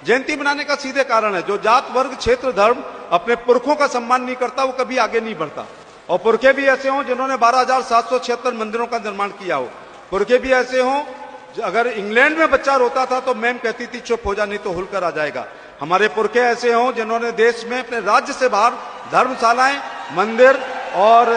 जयंती मनाने का सीधे कारण है, जो जात वर्ग क्षेत्र धर्म अपने पुरखों का सम्मान नहीं करता वो कभी आगे नहीं बढ़ता। और पुरखे भी ऐसे हों जिन्होंने 12,776 मंदिरों का निर्माण किया हो, पुरखे भी ऐसे हों, अगर इंग्लैंड में बच्चा रोता था तो मैम कहती थी चुप हो जा नहीं तो हुलकर आ जाएगा। हमारे पुरखे ऐसे हों जिन्होंने देश में अपने राज्य से बाहर धर्मशालाएं, मंदिर और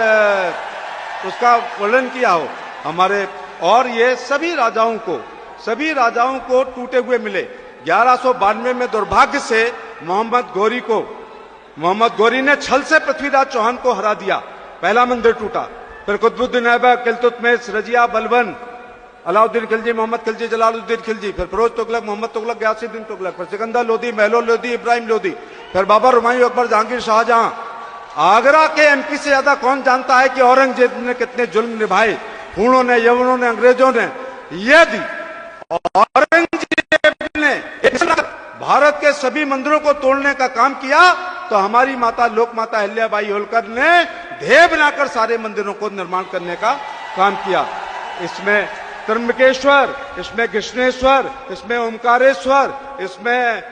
उसका वर्णन किया हो हमारे। और ये सभी राजाओं को टूटे हुए मिले। 1192 में दुर्भाग्य से मोहम्मद गौरी ने छल से पृथ्वीराज चौहान को हरा दिया, पहला मंदिर टूटा। फिर कुतुबुद्दीन ऐबक, इल्तुतमिश, रजिया, बलबन, अलाउद्दीन खिलजी, मोहम्मद खिलजी, जलालुद्दीन खिलजी, फिर फिरोज तुगलक, मोहम्मद तुगलक, गयासुद्दीन तुगलक, फिर सिकंदर लोदी, महलो लोदी, इब्राहिम लोदी, फिर बाबर, हुमायूं, अकबर, जहांगीर, शाहजहां। आगरा के एमपी से ज्यादा कौन जानता है कि औरंगजेब ने कितने जुल्म निभाए, हूणों ने, यवनों ने, अंग्रेजों ने। यदि औरंगजेब ने भारत के सभी मंदिरों को तोड़ने का काम किया तो हमारी माता लोक माता अहिल्याबाई होलकर ने ध्येय बनाकर सारे मंदिरों को निर्माण करने का काम किया। इसमें त्र्यंबकेश्वर, इसमें कृष्णेश्वर, इसमें ओमकारेश्वर, इसमें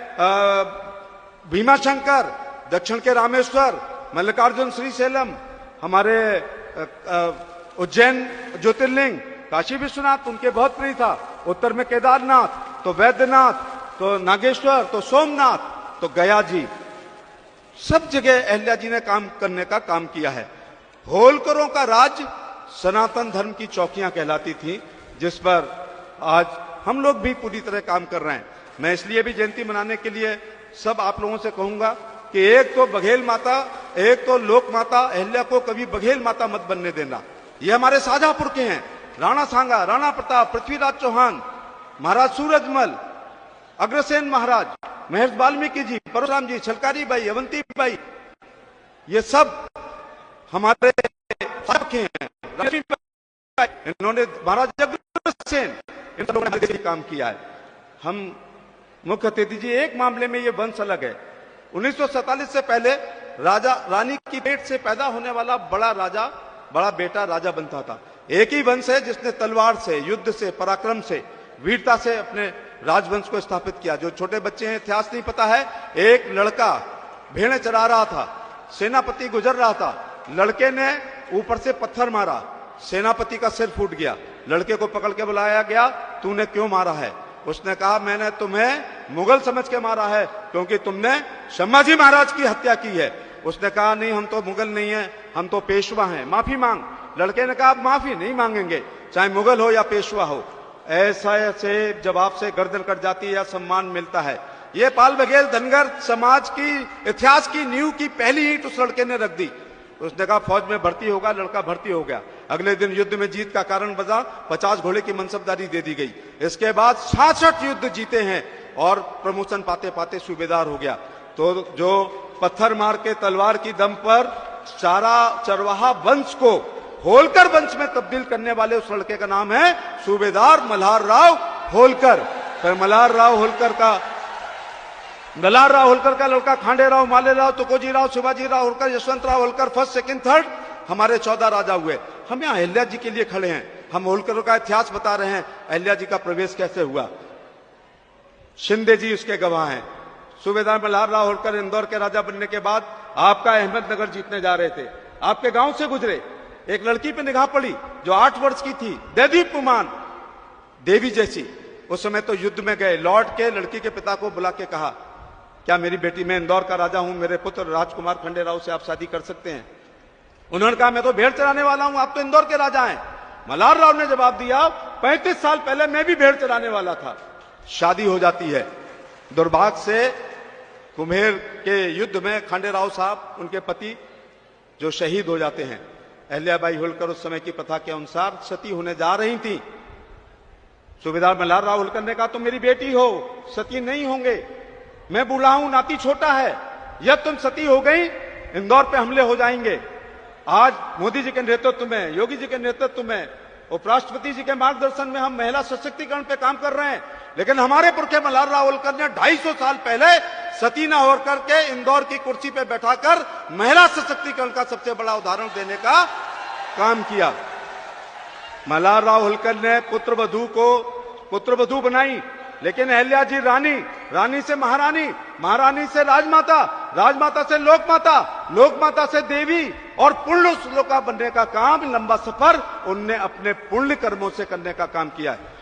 भीमाशंकर, दक्षिण के रामेश्वर, मल्लिकार्जुन, श्रीशैलम, हमारे उज्जैन ज्योतिर्लिंग, काशी विश्वनाथ उनके बहुत प्रिय था, उत्तर में केदारनाथ, तो वैद्यनाथ, तो नागेश्वर, तो सोमनाथ, तो गया जी, सब जगह अहिल्या जी ने काम करने का काम किया है। होलकरों का राज सनातन धर्म की चौकियां कहलाती थी, जिस पर आज हम लोग भी पूरी तरह काम कर रहे हैं। मैं इसलिए भी जयंती मनाने के लिए सब आप लोगों से कहूंगा कि एक तो बघेल माता, एक तो लोक माता अहिल्या को कभी बघेल माता मत बनने देना। ये हमारे साझा पुरखे हैं, राणा सांगा, राणा प्रताप, पृथ्वीराज चौहान, महाराज सूरजमल, अग्रसेन महाराज, महर्षि वाल्मीकि जी, परशुराम जी, छलकारी बाई, अवंती बाई, ये सब हमारे पुरखे हैं। इन्होंने महाराज अग्रसेन, इन लोगों ने काम किया है। हम मुख्य अतिथि जी, एक मामले में ये वंश अलग है। 1947 से पहले राजा रानी की पेट से पैदा होने वाला बड़ा बेटा राजा बनता था। एक ही वंश है जिसने तलवार से, युद्ध से, पराक्रम से, वीरता से अपने राजवंश को स्थापित किया। जो छोटे बच्चे हैं, इतिहास नहीं पता है, एक लड़का भेड़ें चरा रहा था, सेनापति गुजर रहा था, लड़के ने ऊपर से पत्थर मारा, सेनापति का सिर फूट गया। लड़के को पकड़ के बुलाया गया, तूने क्यों मारा है? उसने कहा, मैंने तुम्हें मुगल समझ के मारा है क्योंकि तुमने संभाजी महाराज की हत्या की है। उसने कहा, नहीं, हम तो मुगल नहीं है, हम तो पेशवा हैं, माफी मांग। लड़के ने कहा, माफी नहीं मांगेंगे, चाहे मुगल हो या पेशवा हो। ऐसे जवाब से गर्दन कट जाती है या सम्मान मिलता है। ये पाल बघेल धनगर समाज की इतिहास की नींव की पहली ईंट उस लड़के ने रख दी। उसने कहा, फौज में भर्ती होगा। लड़का भर्ती हो गया। अगले दिन युद्ध में जीत का कारण बजा, 50 घोड़े की मनसबदारी दे दी गई। इसके बाद 66 युद्ध जीते हैं और प्रमोशन पाते पाते सूबेदार हो गया। तो जो पत्थर मार के तलवार की दम पर चरवाहा वंश को होलकर वंश में तब्दील करने वाले उस लड़के का नाम है सूबेदार मल्हार राव होलकर। फिर मल्हार राव होलकर का लड़का Khande Rao, Male Rao, Tukoji Rao, Shivaji Rao Holkar, Yashwant Rao Holkar, first, second, third, हमारे 14 राजा हुए। हम यहाँ अहिल्या जी के लिए खड़े हैं, हम होलकरों का इतिहास बता रहे हैं, अहिल्या जी का प्रवेश कैसे हुआ। शिंदे जी उसके गवाह हैं। सूबेदार मल्हार राव होलकर इंदौर के राजा बनने के बाद आपका अहमदनगर जीतने जा रहे थे, आपके गांव से गुजरे, एक लड़की पे निगाह पड़ी जो 8 वर्ष की थी, देदीप्यमान देवी जैसी। उस समय तो युद्ध में गए, लौट के लड़की के पिता को बुला के कहा, क्या मेरी बेटी, मैं इंदौर का राजा हूं, मेरे पुत्र राजकुमार खंडे राव से आप शादी कर सकते हैं? उन्होंने कहा, मैं तो भेड़ चराने वाला हूं, आप तो इंदौर के राजा हैं। मल्हार राव ने जवाब दिया, 35 साल पहले मैं भी भेड़ चराने वाला था। शादी हो जाती है। दुर्भाग्य से कुम्हेर के युद्ध में खंडे राव साहब, उनके पति, जो शहीद हो जाते हैं। अहिल्याबाई होलकर उस समय की प्रथा के अनुसार सती होने जा रही थी। सूबेदार मल्हार राव होलकर ने कहा, तुम मेरी बेटी हो, सती नहीं होंगे, मैं बूढ़ा हूं, नाती छोटा है, यदि तुम सती हो गई इंदौर पे हमले हो जाएंगे। आज मोदी जी के नेतृत्व में, योगी जी के नेतृत्व में, उपराष्ट्रपति जी के मार्गदर्शन में हम महिला सशक्तिकरण पे काम कर रहे हैं। लेकिन हमारे पुरखे मल्हार राव होलकर ने 250 साल पहले सती न होकर के इंदौर की कुर्सी पे बैठाकर महिला सशक्तिकरण का सबसे बड़ा उदाहरण देने का काम किया। मल्हार राव होलकर ने पुत्रवधू बनाई, लेकिन अहल्या जी रानी, रानी से महारानी, महारानी से राजमाता, राजमाता से लोकमाता, लोकमाता से देवी और पुण्य श्लोका बनने का काम, लंबा सफर उनने अपने पुण्य कर्मों से करने का काम किया है।